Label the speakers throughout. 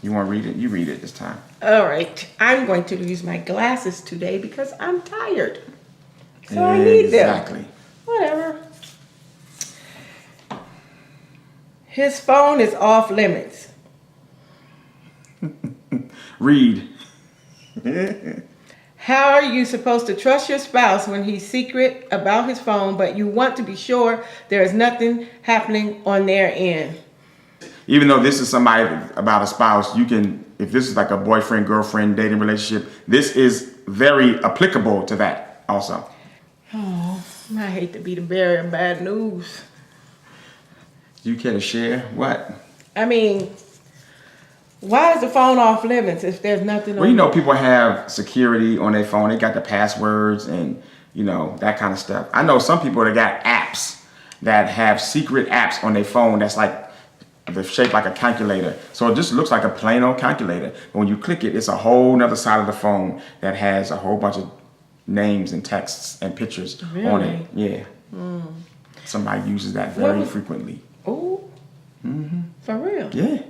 Speaker 1: You want to read it? You read it this time.
Speaker 2: All right. I'm going to use my glasses today because I'm tired. So I need them.
Speaker 1: Exactly.
Speaker 2: Whatever. His phone is off limits.
Speaker 1: Read.
Speaker 2: How are you supposed to trust your spouse when he's secret about his phone, but you want to be sure there is nothing happening on their end?
Speaker 1: Even though this is somebody about a spouse, you can, if this is like a boyfriend, girlfriend, dating relationship, this is very applicable to that also.
Speaker 2: Oh, I hate to be the bearer of bad news.
Speaker 1: Do you care to share? What?
Speaker 2: I mean, why is the phone off limits if there's nothing on
Speaker 1: Well, you know, people have security on their phone. They got the passwords and, you know, that kind of stuff. I know some people that got apps that have secret apps on their phone that's like, they're shaped like a calculator. So it just looks like a plain old calculator. But when you click it, it's a whole nother side of the phone that has a whole bunch of names and texts and pictures on it. Yeah. Somebody uses that very frequently.
Speaker 2: Oh, for real?
Speaker 1: Yeah.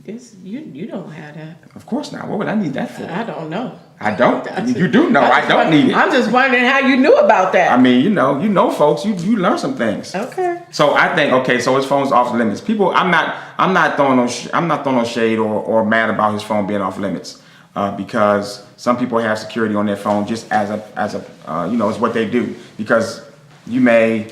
Speaker 2: It's, you don't have that.
Speaker 1: Of course not. What would I need that for?
Speaker 2: I don't know.
Speaker 1: I don't. You do know. I don't need it.
Speaker 2: I'm just wondering how you knew about that.
Speaker 1: I mean, you know, folks. You learn some things.
Speaker 2: Okay.
Speaker 1: So I think so his phone's off limits. People, I'm not throwing no shade or mad about his phone being off limits, because some people have security on their phone just as a it's what they do, because you may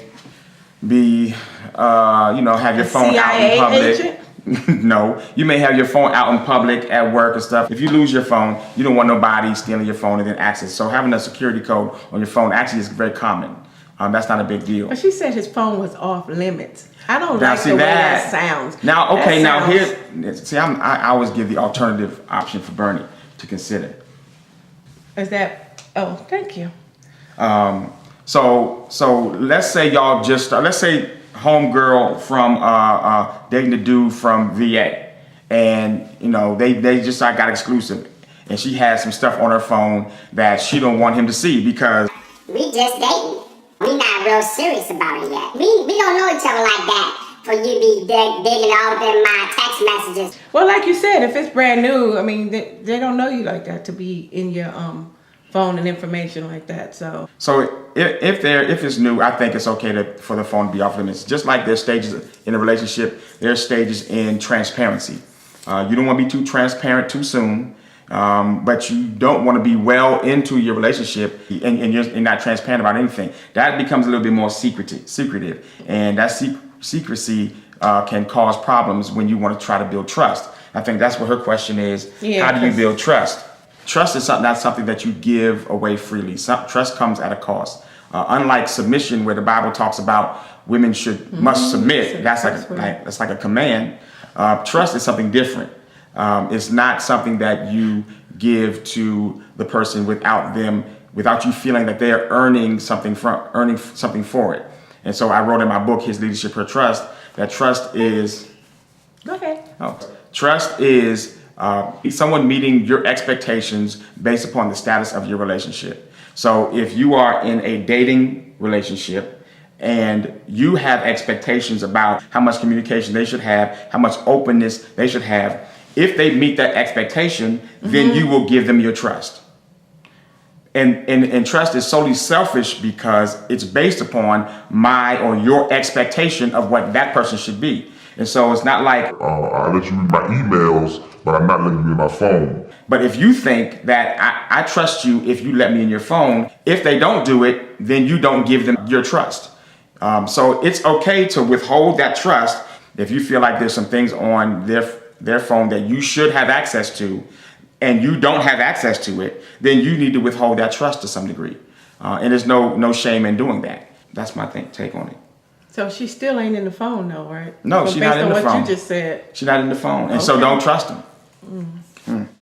Speaker 1: be have your phone out in public.
Speaker 2: Agent?
Speaker 1: No, you may have your phone out in public at work and stuff. If you lose your phone, you don't want nobody stealing your phone and then access. So having a security code on your phone actually is very common. That's not a big deal.
Speaker 2: But she said his phone was off limits. I don't like the way that sounds.
Speaker 1: Now, okay, now here, see, I always give the alternative option for Bernie to consider.
Speaker 2: Is that? Oh, thank you.
Speaker 1: So let's say y'all just let's say homegirl from dating the dude from VA, and they just got exclusive, and she has some stuff on her phone that she don't want him to see because
Speaker 3: we just dating. We not real serious about it yet. We don't know each other like that for you to be digging all up in my text messages.
Speaker 2: Well, like you said, if it's brand new, I mean, they don't know you like that to be in your phone and information like that. So
Speaker 1: if it's new, I think it's okay for the phone to be off limits. Just like there's stages in a relationship, there's stages in transparency. You don't want to be too transparent too soon, but you don't want to be well into your relationship and you're not transparent about anything. That becomes a little bit more secretive, and that secrecy can cause problems when you want to try to build trust. I think that's what her question is.
Speaker 2: Yeah,
Speaker 1: how do you build trust? Trust is not something that you give away freely. Trust comes at a cost. Unlike submission, where the Bible talks about women must submit, that's like a command. Trust is something different. It's not something that you give to the person without you feeling that they are earning something for it. And so I wrote in my book, His Leadership, Her Trust, that trust is.
Speaker 2: Go ahead.
Speaker 1: Trust is someone meeting your expectations based upon the status of your relationship. So if you are in a dating relationship and you have expectations about how much communication they should have, how much openness they should have, if they meet that expectation, then you will give them your trust. And trust is solely selfish because it's based upon my or your expectation of what that person should be. And so it's not like,
Speaker 4: I let you read my emails, but I'm not letting you in my phone.
Speaker 1: But if you think that I trust you if you let me in your phone, if they don't do it, then you don't give them your trust. So it's okay to withhold that trust if you feel like there's some things on their phone that you should have access to and you don't have access to it, then you need to withhold that trust to some degree. And there's no shame in doing that. That's my take on it.
Speaker 2: So she still ain't in the phone though, right?
Speaker 1: No, she's not in the phone.
Speaker 2: Based on what you just said.
Speaker 1: She's not in the phone. And so don't trust them.